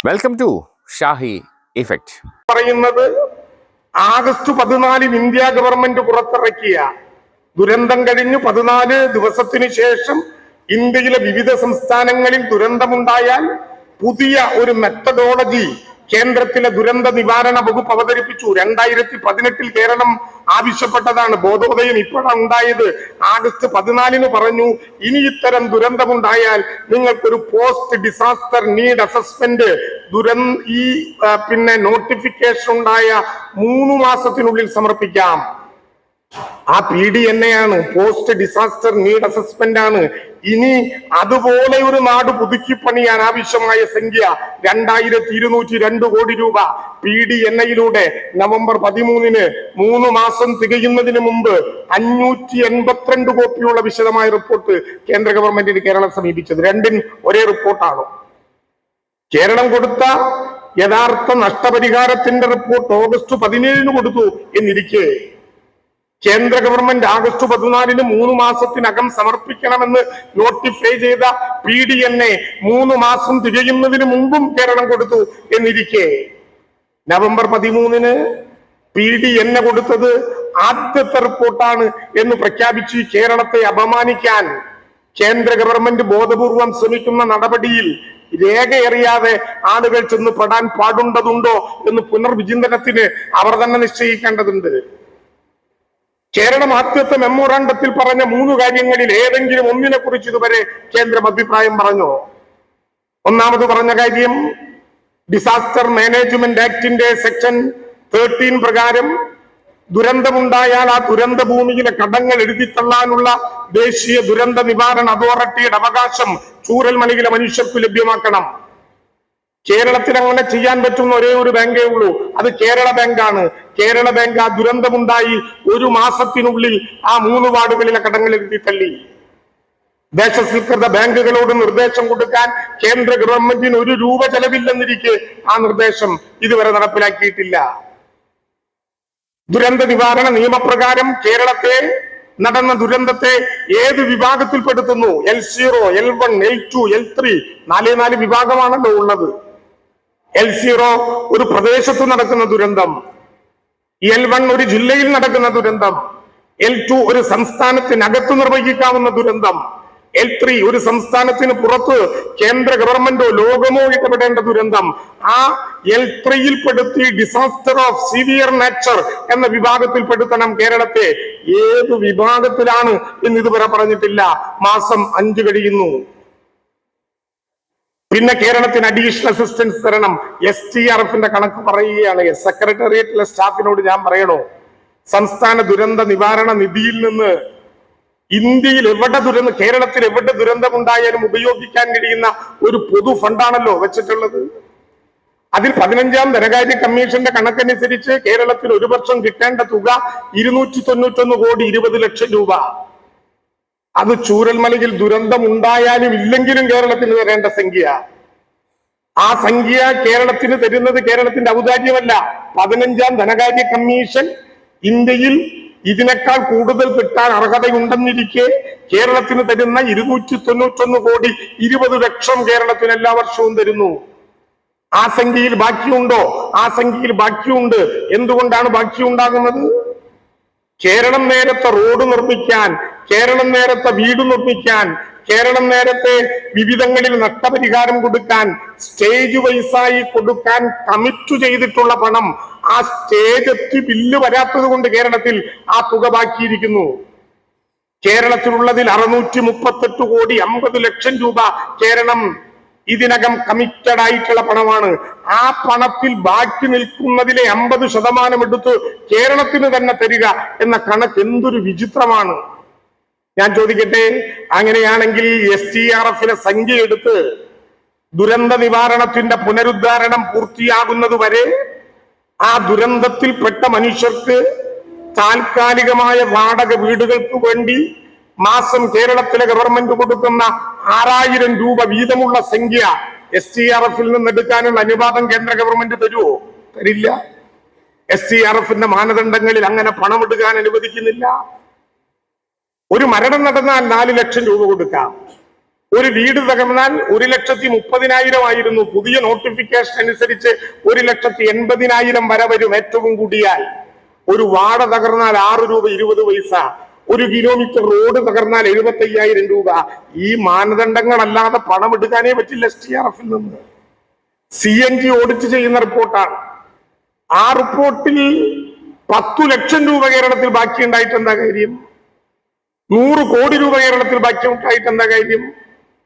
Welcome to Shahi effect. പറയുന്നത് August 14 India government പുറത്തിറക്കിയ ദുരന്തം കഴിഞ്ഞു 14 ദിവസത്തിനു ശേഷം ഇന്ത്യയിലെ വിവിധ സംസ്ഥാനങ്ങളിൽ ദുരന്തമുണ്ടായാൽ പുതിയ ഒരു മെത്തഡോളജി കേന്ദ്രത്തിലെ ദുരന്ത നിവാരണ വകുപ്പ് അവതരിപ്പിച്ചു. 2018 കേരളം ആവശ്യപ്പെട്ടതാണ്. ബോധോദയം ഇപ്പോഴാണ് ഉണ്ടായത്. ആഗസ്റ്റ് 14 പറഞ്ഞു, ഇനി ഇത്തരം ദുരന്തമുണ്ടായാൽ നിങ്ങൾക്കൊരു post disaster need assessment notification ഉണ്ടായ 3 മാസത്തിനുള്ളിൽ സമർപ്പിക്കാം. ആ PDNA ആണ്, പോസ്റ്റ് ഡിസാസ്റ്റർ നീഡ് അസസ്മെന്റ് ആണ്. ഇനി അതുപോലെ ഒരു നാട് പുതുക്കിപ്പണിയാൻ ആവശ്യമായ സംഖ്യ 2202 കോടി രൂപ PDNA-യിലൂടെ നവംബർ 13 3 മാസം തികയുന്നതിന് മുമ്പ് 582 കോപ്പിയുള്ള വിശദമായ റിപ്പോർട്ട് കേന്ദ്ര ഗവൺമെന്റിന് കേരളം സമീപിച്ചത്. രണ്ടും ഒരേ റിപ്പോർട്ടാണ്. കേരളം കൊടുത്ത യഥാർത്ഥ നഷ്ടപരിഹാരത്തിന്റെ റിപ്പോർട്ട് ഓഗസ്റ്റ് 17 കൊടുത്തു എന്നിരിക്കെ കേന്ദ്ര ഗവൺമെന്റ് ആഗസ്റ്റ് 14 3 മാസത്തിനകം സമർപ്പിക്കണമെന്ന് നോട്ടിഫൈ ചെയ്ത PDNA 3 മാസം തികയുന്നതിന് മുമ്പും കേരളം കൊടുത്തു എന്നിരിക്കെ നവംബർ 13 PDNA കൊടുത്തത് ആദ്യത്തെ റിപ്പോർട്ടാണ് എന്ന് പ്രഖ്യാപിച്ച് കേരളത്തെ അപമാനിക്കാൻ കേന്ദ്ര ഗവൺമെന്റ് ബോധപൂർവം ശ്രമിക്കുന്ന നടപടിയിൽ രേഖയറിയാതെ ആളുകൾ ചെന്ന് പെടാൻ പാടുണ്ടതുണ്ടോ എന്ന് പുനർവിചിന്തനത്തിന് അവർ തന്നെ നിശ്ചയിക്കേണ്ടതുണ്ട്. കേരളം ആദ്യത്തെ മെമ്മോറാണ്ടത്തിൽ പറഞ്ഞ 3 കാര്യങ്ങളിൽ ഏതെങ്കിലും ഒന്നിനെ കുറിച്ച് ഇതുവരെ കേന്ദ്രം അഭിപ്രായം പറഞ്ഞോ? ഒന്നാമത് പറഞ്ഞ കാര്യം, ഡിസാസ്റ്റർ മാനേജ്മെന്റ് ആക്ടിന്റെ സെക്ഷൻ 13 പ്രകാരം ദുരന്തമുണ്ടായാൽ ആ ദുരന്ത ഭൂമിയിലെ കടങ്ങൾ എഴുതിത്തള്ളാനുള്ള ദേശീയ ദുരന്ത നിവാരണ അതോറിറ്റിയുടെ അവകാശം ചൂരൽമലയിലെ മനുഷ്യർക്ക് ലഭ്യമാക്കണം. കേരളത്തിൽ അങ്ങനെ ചെയ്യാൻ പറ്റുന്ന ഒരേ ഒരു ബാങ്കേ ഉള്ളൂ, അത് കേരള ബാങ്കാണ്. കേരള ബാങ്ക് ആ ദുരന്തമുണ്ടായി 1 മാസത്തിനുള്ളിൽ ആ 3 വാർഡുകളിലെ കടങ്ങൾ എഴുതി തള്ളി. ദേശസ്വീകൃത ബാങ്കുകളോട് നിർദ്ദേശം കൊടുക്കാൻ കേന്ദ്ര ഗവൺമെന്റിന് 1 രൂപ ചെലവില്ലെന്നിരിക്കെ ആ നിർദ്ദേശം ഇതുവരെ നടപ്പിലാക്കിയിട്ടില്ല. ദുരന്ത നിവാരണ നിയമപ്രകാരം കേരളത്തെ നടന്ന ദുരന്തത്തെ ഏത് വിഭാഗത്തിൽപ്പെടുത്തുന്നു? L0, L1, L2, L3 4 വിഭാഗമാണല്ലോ ഉള്ളത്. L0 ഒരു പ്രദേശത്ത് നടക്കുന്ന ദുരന്തം, L1 ഒരു ജില്ലയിൽ നടക്കുന്ന ദുരന്തം, L2 ഒരു സംസ്ഥാനത്തിനകത്ത് നിർവഹിക്കാവുന്ന ദുരന്തം, L3 ഒരു സംസ്ഥാനത്തിന് പുറത്ത് കേന്ദ്ര ഗവൺമെന്റോ ലോകമോ ഇടപെടേണ്ട ദുരന്തം. ആ L3-യിൽ പെടുത്തി ഡിസാസ്റ്റർ ഓഫ് സിവിയർ നേച്ചർ എന്ന വിഭാഗത്തിൽ പെടുത്തണം കേരളത്തെ. ഏത് വിഭാഗത്തിലാണ് എന്ന് ഇതുവരെ പറഞ്ഞിട്ടില്ല. മാസം 5 കഴിയുന്നു. പിന്നെ കേരളത്തിന് അഡീഷണൽ അസിസ്റ്റൻസ് തരണം. STRF-ന്റെ കണക്ക് പറയുകയാണ്. സെക്രട്ടേറിയറ്റിലെ സ്റ്റാഫിനോട് ഞാൻ പറയണോ, സംസ്ഥാന ദുരന്ത നിവാരണ നിധിയിൽ നിന്ന് ഇന്ത്യയിൽ കേരളത്തിൽ എവിടെ ദുരന്തമുണ്ടായാലും ഉപയോഗിക്കാൻ കഴിയുന്ന ഒരു പൊതു ഫണ്ടാണല്ലോ വെച്ചിട്ടുള്ളത്. അതിൽ 15ാം ധനകാര്യ കമ്മീഷന്റെ കണക്കനുസരിച്ച് കേരളത്തിൽ 1 വർഷം കിട്ടേണ്ട തുക 291 കോടി 20 ലക്ഷം രൂപ. അത് ചൂരൽമലയിൽ ദുരന്തം ഉണ്ടായാലും ഇല്ലെങ്കിലും കേരളത്തിന് തരേണ്ട സംഖ്യ. ആ സംഖ്യ കേരളത്തിന് തരുന്നത് കേരളത്തിന്റെ ഔദാര്യമല്ല. 15ാം ധനകാര്യ കമ്മീഷൻ ഇന്ത്യയിൽ ഇതിനേക്കാൾ കൂടുതൽ കിട്ടാൻ അർഹതയുണ്ടെന്നിരിക്കെ കേരളത്തിന് തരുന്ന 291 കോടി 20 ലക്ഷം കേരളത്തിന് എല്ലാ വർഷവും തരുന്നു. ആ സംഖ്യയിൽ ബാക്കിയുണ്ടോ? ആ സംഖ്യയിൽ ബാക്കിയുണ്ട്. എന്തുകൊണ്ടാണ് ബാക്കി ഉണ്ടാകുന്നത്? കേരളം നേരത്തെ റോഡ് നിർമ്മിക്കാൻ, കേരളം നേരത്തെ വീട് നിർമ്മിക്കാൻ, കേരളം നേരത്തെ വിവിധങ്ങളിൽ നഷ്ടപരിഹാരം കൊടുക്കാൻ, സ്റ്റേജ് വൈസായി കൊടുക്കാൻ കമ്മിറ്റ് ചെയ്തിട്ടുള്ള പണം ആ സ്റ്റേജ് എത്തി ബില്ല് വരാത്തത് കൊണ്ട് കേരളത്തിൽ ആ തുക ബാക്കിയിരിക്കുന്നു. കേരളത്തിലുള്ളതിൽ 638 കോടി 50 ലക്ഷം രൂപ കേരളം ഇതിനകം കമ്മിറ്റഡ് ആയിട്ടുള്ള പണമാണ്. ആ പണത്തിൽ ബാക്കി നിൽക്കുന്നതിലെ 50% എടുത്ത് കേരളത്തിന് തന്നെ തരിക എന്ന കണക്ക് എന്തൊരു വിചിത്രമാണ്. ഞാൻ ചോദിക്കട്ടെ, അങ്ങനെയാണെങ്കിൽ STRF-ലെ സംഖ്യ എടുത്ത് ദുരന്ത നിവാരണത്തിന്റെ പുനരുദ്ധാരണം പൂർത്തിയാകുന്നത് വരെ ആ ദുരന്തത്തിൽപ്പെട്ട മനുഷ്യർക്ക് താൽക്കാലികമായ വാടക വീടുകൾക്ക് വേണ്ടി മാസം കേരളത്തിലെ ഗവൺമെന്റ് കൊടുക്കുന്ന 6000 രൂപ വീതമുള്ള സംഖ്യ STRF-ൽ നിന്ന് എടുക്കാനുള്ള അനുവാദം കേന്ദ്ര ഗവൺമെന്റ് തരുമോ? തരില്ല. STRF-ന്റെ മാനദണ്ഡങ്ങളിൽ അങ്ങനെ പണം എടുക്കാൻ അനുവദിക്കുന്നില്ല. ഒരു മരണം നടന്നാൽ 4 ലക്ഷം രൂപ കൊടുക്കാം. ഒരു വീട് തകർന്നാൽ 1,30,000 ആയിരുന്നു. പുതിയ നോട്ടിഫിക്കേഷൻ അനുസരിച്ച് 1,80,000 വരെ വരും ഏറ്റവും കൂടിയാൽ. ഒരു വാട തകർന്നാൽ 6 രൂപ 20 പൈസ. 1 കിലോമീറ്റർ റോഡ് തകർന്നാൽ 75,000 രൂപ. ഈ മാനദണ്ഡങ്ങളല്ലാതെ പണം എടുക്കാനേ പറ്റില്ല STRF-ൽ നിന്ന്. CNG ഓഡിറ്റ് ചെയ്യുന്ന റിപ്പോർട്ടാണ്. ആ റിപ്പോർട്ടിൽ 10 ലക്ഷം രൂപ കേരളത്തിൽ ബാക്കിയുണ്ടായിട്ട് എന്താ കാര്യം? 100 കോടി രൂപ കേരളത്തിൽ ബാക്കിയുണ്ടായിട്ട് എന്താ കാര്യം?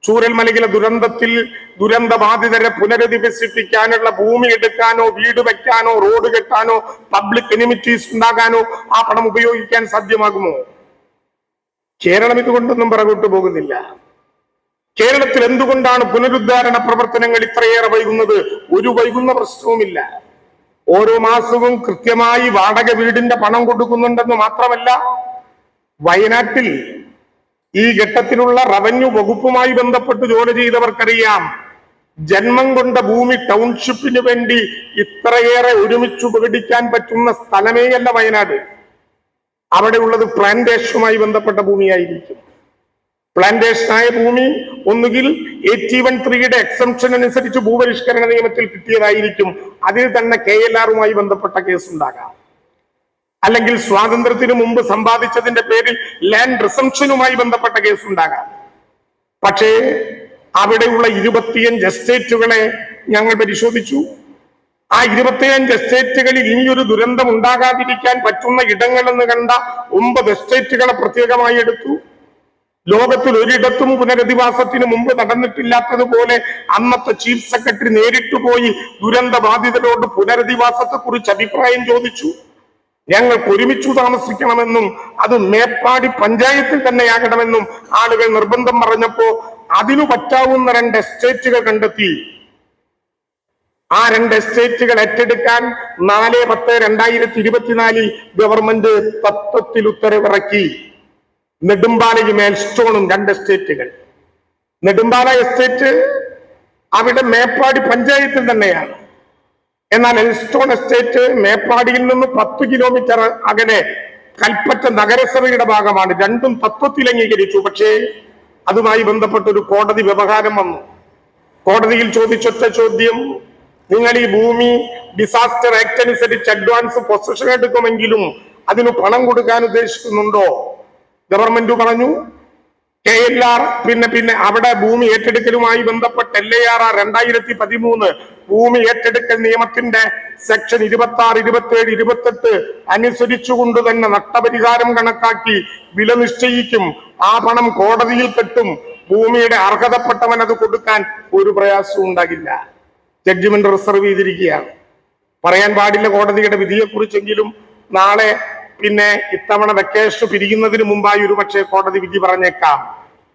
ചൂരൽമലയിലെ ദുരന്തത്തിൽ ദുരന്തബാധിതരെ പുനരധിവസിപ്പിക്കാനുള്ള ഭൂമി എടുക്കാനോ വീട് വെക്കാനോ റോഡ് കെട്ടാനോ പബ്ലിക് എനിമിറ്റീസ് ഉണ്ടാകാനോ ആ പണം ഉപയോഗിക്കാൻ സാധ്യമാകുമോ? കേരളം ഇതുകൊണ്ടൊന്നും പിറകോട്ട് പോകുന്നില്ല. കേരളത്തിൽ എന്തുകൊണ്ടാണ് പുനരുദ്ധാരണ പ്രവർത്തനങ്ങൾ ഇത്രയേറെ വൈകുന്നത്? ഒരു വൈകുന്ന പ്രശ്നവുമില്ല. ഓരോ മാസവും കൃത്യമായി വാടക വീടിന്റെ പണം കൊടുക്കുന്നുണ്ടെന്ന് മാത്രമല്ല, വയനാട്ടിൽ ഈ ഘട്ടത്തിലുള്ള റവന്യൂ വകുപ്പുമായി ബന്ധപ്പെട്ട് ജോലി ചെയ്തവർക്കറിയാം, ജന്മം കൊണ്ട ഭൂമി ടൗൺഷിപ്പിന് വേണ്ടി ഇത്രയേറെ ഒരുമിച്ച് ഉപകടിക്കാൻ പറ്റുന്ന സ്ഥലമേയല്ല വയനാട്. അവിടെ ഉള്ളത് പ്ലാന്റേഷനുമായി ബന്ധപ്പെട്ട ഭൂമിയായിരിക്കും. പ്ലാന്റേഷനായ ഭൂമി ഒന്നുകിൽ 81(3) എക്സംഷൻ അനുസരിച്ച് ഭൂപരിഷ്കരണ നിയമത്തിൽ കിട്ടിയതായിരിക്കും. അതിൽ തന്നെ KLR-മായി ബന്ധപ്പെട്ട കേസുണ്ടാകാം. അല്ലെങ്കിൽ സ്വാതന്ത്ര്യത്തിന് മുമ്പ് സമ്പാദിച്ചതിന്റെ പേരിൽ ലാൻഡ് റിസംഷനുമായി ബന്ധപ്പെട്ട കേസുണ്ടാകാം. പക്ഷേ അവിടെയുള്ള 25 എസ്റ്റേറ്റുകളെ ഞങ്ങൾ പരിശോധിച്ചു. ആ 25 എസ്റ്റേറ്റുകളിൽ ഇനിയൊരു ദുരന്തം ഉണ്ടാകാതിരിക്കാൻ പറ്റുന്ന ഇടങ്ങളെന്ന് കണ്ട 9 എസ്റ്റേറ്റുകളെ പ്രത്യേകമായി എടുത്തു. ലോകത്തിൽ ഒരിടത്തും പുനരധിവാസത്തിന് മുമ്പ് നടന്നിട്ടില്ലാത്തതുപോലെ അന്നത്തെ ചീഫ് സെക്രട്ടറി നേരിട്ട് പോയി ദുരന്ത ബാധിതരോട് പുനരധിവാസത്തെ കുറിച്ച് അഭിപ്രായം ചോദിച്ചു. ഞങ്ങൾക്ക് ഒരുമിച്ചു താമസിക്കണമെന്നും അത് മേപ്പാടി പഞ്ചായത്തിൽ തന്നെയാകണമെന്നും ആളുകൾ നിർബന്ധം പറഞ്ഞപ്പോ അതിനു പറ്റാവുന്ന 2 എസ്റ്റേറ്റുകൾ കണ്ടെത്തി. ആ 2 എസ്റ്റേറ്റുകൾ ഏറ്റെടുക്കാൻ 4/10/2024 ഗവൺമെന്റ് തത്വത്തിൽ ഉത്തരവിറക്കി. നെടുമ്പാലയും മേൽസ്റ്റോണും 2 എസ്റ്റേറ്റുകൾ. നെടുമ്പാല എസ്റ്റേറ്റ് അവിടെ മേപ്പാടി പഞ്ചായത്തിൽ തന്നെയാണ്. എന്നാൽ എൽസ്റ്റോൺ എസ്റ്റേറ്റ് മേപ്പാടിയിൽ നിന്ന് 10 കിലോമീറ്റർ അകലെ കൽപ്പറ്റ നഗരസഭയുടെ ഭാഗമാണ്. രണ്ടും തത്വത്തിൽ അംഗീകരിച്ചു. പക്ഷേ അതുമായി ബന്ധപ്പെട്ട ഒരു കോടതി വ്യവഹാരം വന്നു. കോടതിയിൽ ചോദിച്ചൊറ്റ ചോദ്യം, നിങ്ങൾ ഈ ഭൂമി ഡിസാസ്റ്റർ ആക്ട് അനുസരിച്ച് അഡ്വാൻസ് പൊസഷൻ എടുക്കുമെങ്കിലും അതിന് പണം കൊടുക്കാൻ ഉദ്ദേശിക്കുന്നുണ്ടോ? ഗവൺമെന്റ് പറഞ്ഞു KLR പിന്നെ അവിടെ ഭൂമി ഏറ്റെടുക്കലുമായി ബന്ധപ്പെട്ട് LAR 2013 ഭൂമി ഏറ്റെടുക്കൽ നിയമത്തിന്റെ സെക്ഷൻ 26, 27, 28 അനുസരിച്ചുകൊണ്ട് തന്നെ നഷ്ടപരിഹാരം കണക്കാക്കി വില നിശ്ചയിക്കും. ആ പണം കോടതിയിൽ കെട്ടും. ഭൂമിയുടെ അർഹതപ്പെട്ടവൻ അത് കൊടുക്കാൻ ഒരു പ്രയാസവും ഉണ്ടാകില്ല. ജഡ്ജിമെന്റ് റിസർവ് ചെയ്തിരിക്കുകയാണ്. പറയാൻ പാടില്ല കോടതിയുടെ വിധിയെക്കുറിച്ചെങ്കിലും നാളെ പിന്നെ ഇത്തവണ വെക്കേഷൻ പിരിയുന്നതിന് മുമ്പായി ഒരു പക്ഷേ കോടതി വിധി പറഞ്ഞേക്കാം.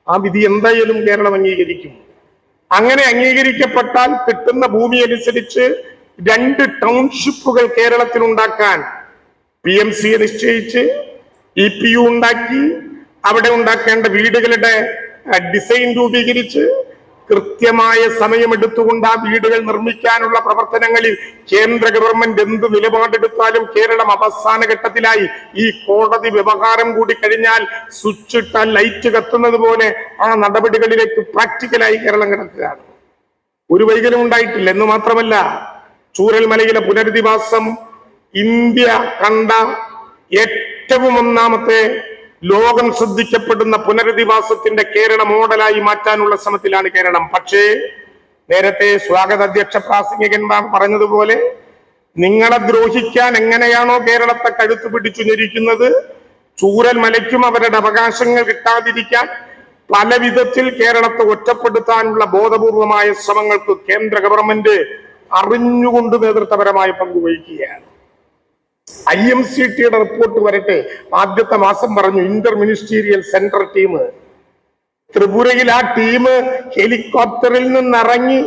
ആ വിധി എന്തായാലും കേരളം അംഗീകരിക്കും. അങ്ങനെ അംഗീകരിക്കപ്പെട്ടാൽ കിട്ടുന്ന ഭൂമി അനുസരിച്ച് 2 ടൗൺഷിപ്പുകൾ കേരളത്തിൽ ഉണ്ടാക്കാൻ PMC നിശ്ചയിച്ച് EPU ഉണ്ടാക്കി അവിടെ ഉണ്ടാക്കേണ്ട വീടുകളുടെ ഡിസൈൻ രൂപീകരിച്ച് കൃത്യമായ സമയമെടുത്തുകൊണ്ട് ആ വീടുകൾ നിർമ്മിക്കാനുള്ള പ്രവർത്തനങ്ങളിൽ കേന്ദ്ര ഗവൺമെന്റ് എന്ത് നിലപാടെടുത്താലും കേരളം അവസാന ഘട്ടത്തിലായി. ഈ കോടതി വ്യവഹാരം കൂടി കഴിഞ്ഞാൽ സ്വിച്ച് ഇട്ടാൽ ലൈറ്റ് കത്തുന്നത് പോലെ ആ നടപടികളിലേക്ക് പ്രാക്ടിക്കലായി കേരളം കിടക്കുകയാണ്. ഒരു വൈകല്യം ഉണ്ടായിട്ടില്ല. എന്ന് മാത്രമല്ല, ചൂരൽമലയിലെ പുനരധിവാസം ഇന്ത്യ കണ്ട ഏറ്റവും ഒന്നാമത്തെ ലോകം ശ്രദ്ധിക്കപ്പെടുന്ന പുനരധിവാസത്തിന്റെ കേരള മോഡലായി മാറ്റാനുള്ള ശ്രമത്തിലാണ് കേരളം. പക്ഷേ നേരത്തെ സ്വാഗത അധ്യക്ഷ പ്രാസംഗികന്മാർ പറഞ്ഞതുപോലെ നിങ്ങളെ ദ്രോഹിക്കാൻ എങ്ങനെയാണോ കേരളത്തെ കഴുത്തു പിടിച്ചു ഞെരിക്കുന്നത്, ചൂരൽമലയ്ക്കും അവരുടെ അവകാശങ്ങൾ കിട്ടാതിരിക്കാൻ പല വിധത്തിൽ കേരളത്തെ ഒറ്റപ്പെടുത്താനുള്ള ബോധപൂർവമായ ശ്രമങ്ങൾക്ക് കേന്ദ്ര ഗവൺമെന്റ് അറിഞ്ഞുകൊണ്ട് നേതൃത്വപരമായ പങ്കുവഹിക്കുകയാണ്. IMCTയുടെ റിപ്പോർട്ട് വരട്ടെ. ആദ്യത്തെ മാസം പറഞ്ഞു ഇന്റർ മിനിസ്റ്റീരിയൽ സെൻട്രൽ ടീം. ത്രിപുരയിൽ ആ ടീം ഹെലികോപ്റ്ററിൽ നിന്നിറങ്ങി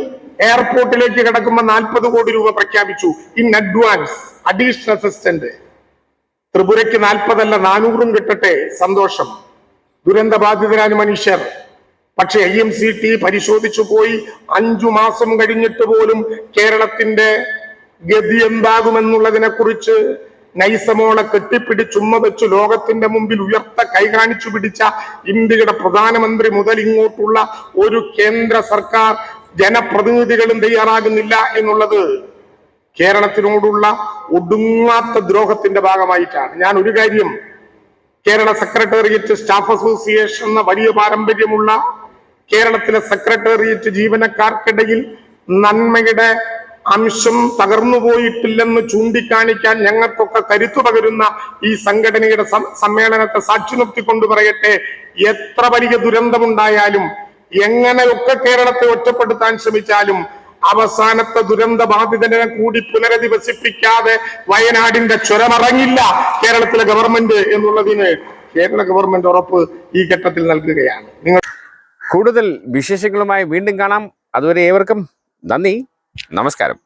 എയർപോർട്ടിലേക്ക് കിടക്കുമ്പോൾ 40 കോടി രൂപ പ്രഖ്യാപിച്ചു ഇൻ അഡ്വാൻസ്. Additional assistant. ത്രിപുരയ്ക്ക് 40 അല്ല 400 കിട്ടട്ടെ, സന്തോഷം. ദുരന്തബാധിതരായ മനുഷ്യർ. പക്ഷെ IMCT പരിശോധിച്ചു പോയി 5 മാസം കഴിഞ്ഞിട്ട് പോലും കേരളത്തിന്റെ ഗതി എന്താകുമെന്നുള്ളതിനെ കുറിച്ച് നൈസമോളെ കെട്ടിപ്പിടിച്ചുമ്മ വെച്ചു ലോകത്തിന്റെ മുമ്പിൽ ഉയർത്ത കൈ കാണിച്ചു പിടിച്ച ഇന്ത്യയുടെ പ്രധാനമന്ത്രി മുതൽ ഇങ്ങോട്ടുള്ള ഒരു കേന്ദ്ര സർക്കാർ ജനപ്രതിനിധികളും തയ്യാറാകുന്നില്ല എന്നുള്ളത് കേരളത്തിനോടുള്ള ഒടുങ്ങാത്ത ദ്രോഹത്തിന്റെ ഭാഗമായിട്ടാണ്. ഞാൻ ഒരു കാര്യം, കേരള സെക്രട്ടേറിയറ്റ് സ്റ്റാഫ് അസോസിയേഷൻ എന്ന വലിയ പാരമ്പര്യമുള്ള കേരളത്തിലെ സെക്രട്ടേറിയറ്റ് ജീവനക്കാർക്കിടയിൽ നന്മയുടെ അംശം തകർന്നു പോയിട്ടില്ലെന്ന് ചൂണ്ടിക്കാണിക്കാൻ ഞങ്ങൾക്കൊക്കെ കരുത്തു പകരുന്ന ഈ സംഘടനയുടെ സമ്മേളനത്തെ സാക്ഷി നിർത്തിക്കൊണ്ട് പറയട്ടെ, എത്ര വലിയ ദുരന്തമുണ്ടായാലും എങ്ങനെയൊക്കെ കേരളത്തെ ഒറ്റപ്പെടുത്താൻ ശ്രമിച്ചാലും അവസാനത്തെ ദുരന്ത ബാധിതനെ കൂടി പുനരധിവസിപ്പിക്കാതെ വയനാടിന്റെ ചുരമറങ്ങില്ല കേരളത്തിലെ ഗവൺമെന്റ് എന്നുള്ളതിന് കേരള ഗവൺമെന്റ് ഉറപ്പ് ഈ ഘട്ടത്തിൽ നൽകുകയാണ്. നിങ്ങൾ കൂടുതൽ വിശേഷങ്ങളുമായി വീണ്ടും കാണാം. അതുവരെ ഏവർക്കും നന്ദി, നമസ്കാരം.